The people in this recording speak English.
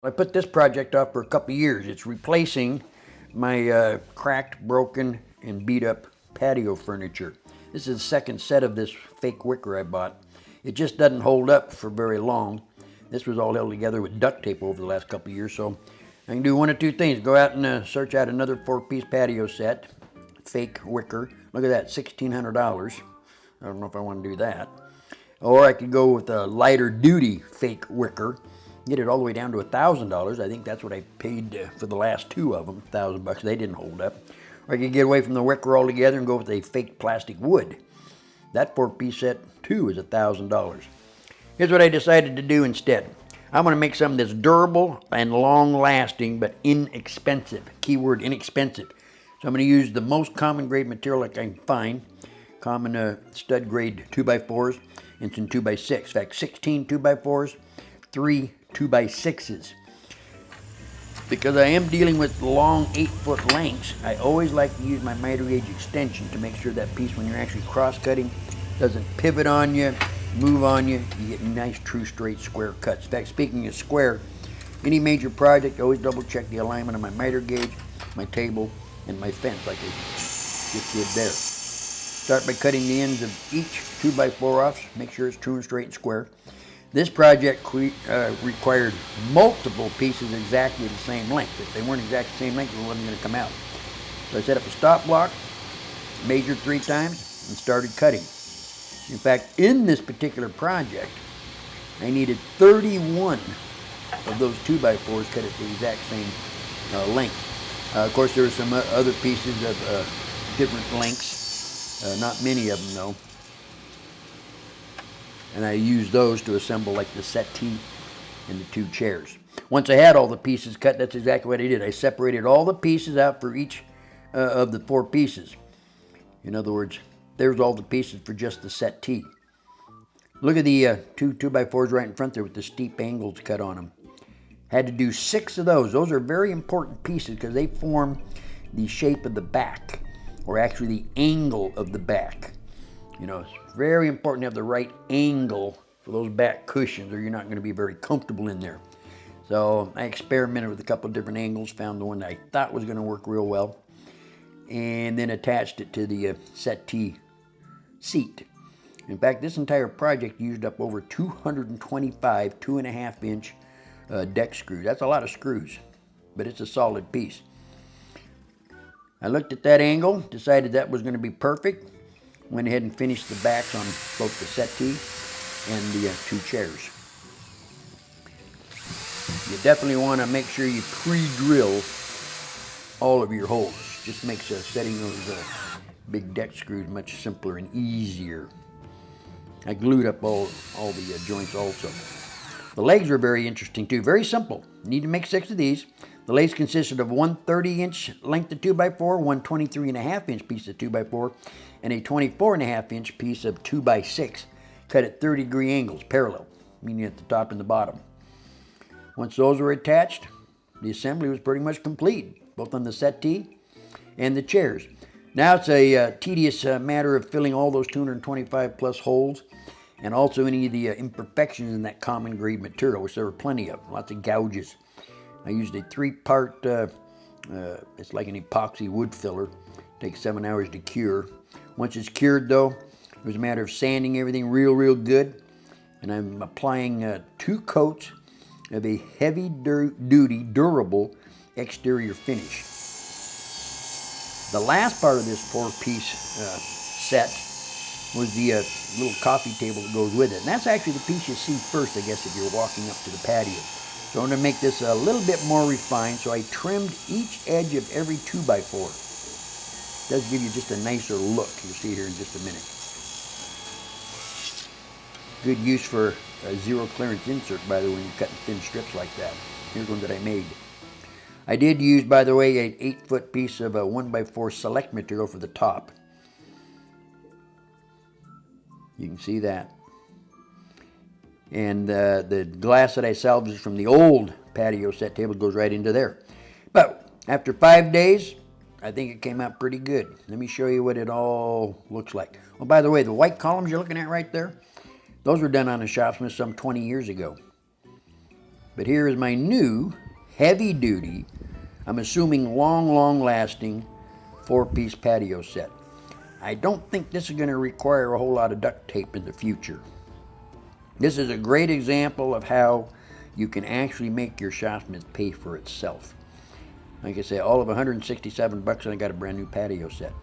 I put this project off for a couple of years. It's replacing my cracked, broken, and beat up patio furniture. This is the second set of this fake wicker I bought. It just doesn't hold up for very long. This was all held together with duct tape over the last couple of years, so I can do one of two things. Go out and search out another 4-piece patio set, fake wicker. Look at that, $1,600. I don't know if I want to do that. Or I could go with a lighter duty fake wicker, get it all the way down to $1,000. I think that's what I paid for the last two of them, $1,000. They didn't hold up. Or I could get away from the wicker altogether and go with a fake plastic wood. That 4-piece set too is $1,000. Here's what I decided to do instead. I'm going to make something that's durable and long-lasting, but inexpensive. Keyword inexpensive. So I'm going to use the most common grade material I can find, common stud grade 2x4s, and some 2x6. In fact, 16 2x4s, 3 2x6s. Because I am dealing with long 8-foot lengths, I always like to use my miter gauge extension to make sure that piece, when you're actually cross-cutting, doesn't pivot on you, move on you. You get nice, true, straight, square cuts. In fact, speaking of square, any major project, I always double-check the alignment of my miter gauge, my table, and my fence, like I just did there. Start by cutting the ends of each 2x4 off. Make sure it's true and straight and square. This project required multiple pieces exactly the same length. If they weren't exactly the same length, it wasn't going to come out. So I set up a stop block, measured 3 times, and started cutting. In fact, in this particular project, I needed 31 of those 2x4s cut at the exact same length. Of course, there were some other pieces of different lengths, not many of them though. And I used those to assemble like the settee and the 2 chairs. Once I had all the pieces cut, that's exactly what I did. I separated all the pieces out for each of the 4 pieces. In other words, there's all the pieces for just the settee. Look at the 2 2x4s right in front there with the steep angles cut on them. Had to do 6 of those. Those are very important pieces because they form the shape of the back, or actually the angle of the back. You know, it's very important to have the right angle for those back cushions, or you're not going to be very comfortable in there. So I experimented with a couple of different angles, found the one that I thought was going to work real well, and then attached it to the settee seat. In fact, this entire project used up over 225 2.5-inch deck screws. That's a lot of screws, but it's a solid piece. I looked at that angle, decided that was going to be perfect. Went ahead and finished the backs on both the settee and the 2 chairs. You definitely want to make sure you pre-drill all of your holes. Just makes setting those big deck screws much simpler and easier. I glued up all the joints also. The legs are very interesting too. Very simple. You need to make 6 of these. The legs consisted of one 30-inch length of 2x4, one 23.5-inch piece of 2x4, and a 24.5-inch piece of 2x6, cut at 30-degree angles, parallel, meaning at the top and the bottom. Once those were attached, the assembly was pretty much complete, both on the settee and the chairs. Now it's a tedious matter of filling all those 225 plus holes, and also any of the imperfections in that common grade material, which there were plenty of, lots of gouges. I used a 3-part, it's like an epoxy wood filler. Takes 7 hours to cure. Once it's cured though, it was a matter of sanding everything real good. And I'm applying 2 coats of a heavy-duty, durable exterior finish. The last part of this 4-piece set was the little coffee table that goes with it. And that's actually the piece you see first, I guess, if you're walking up to the patio. So I'm going to make this a little bit more refined, so I trimmed each edge of every 2x4. It does give you just a nicer look. You'll see here in just a minute. Good use for a zero clearance insert, by the way, when you're cutting thin strips like that. Here's one that I made. I did use, by the way, an 8-foot piece of a 1x4 select material for the top. You can see that. And the glass that I salvaged from the old patio set table goes right into there. But after 5 days, I think it came out pretty good. Let me show you what it all looks like. Oh, by the way, the white columns you're looking at right there, those were done on a Shopsmith some 20 years ago. But here is my new, heavy duty, I'm assuming long lasting 4-piece patio set. I don't think this is going to require a whole lot of duct tape in the future. This is a great example of how you can actually make your Shopsmith pay for itself. Like I say, all of $167 and I got a brand new patio set.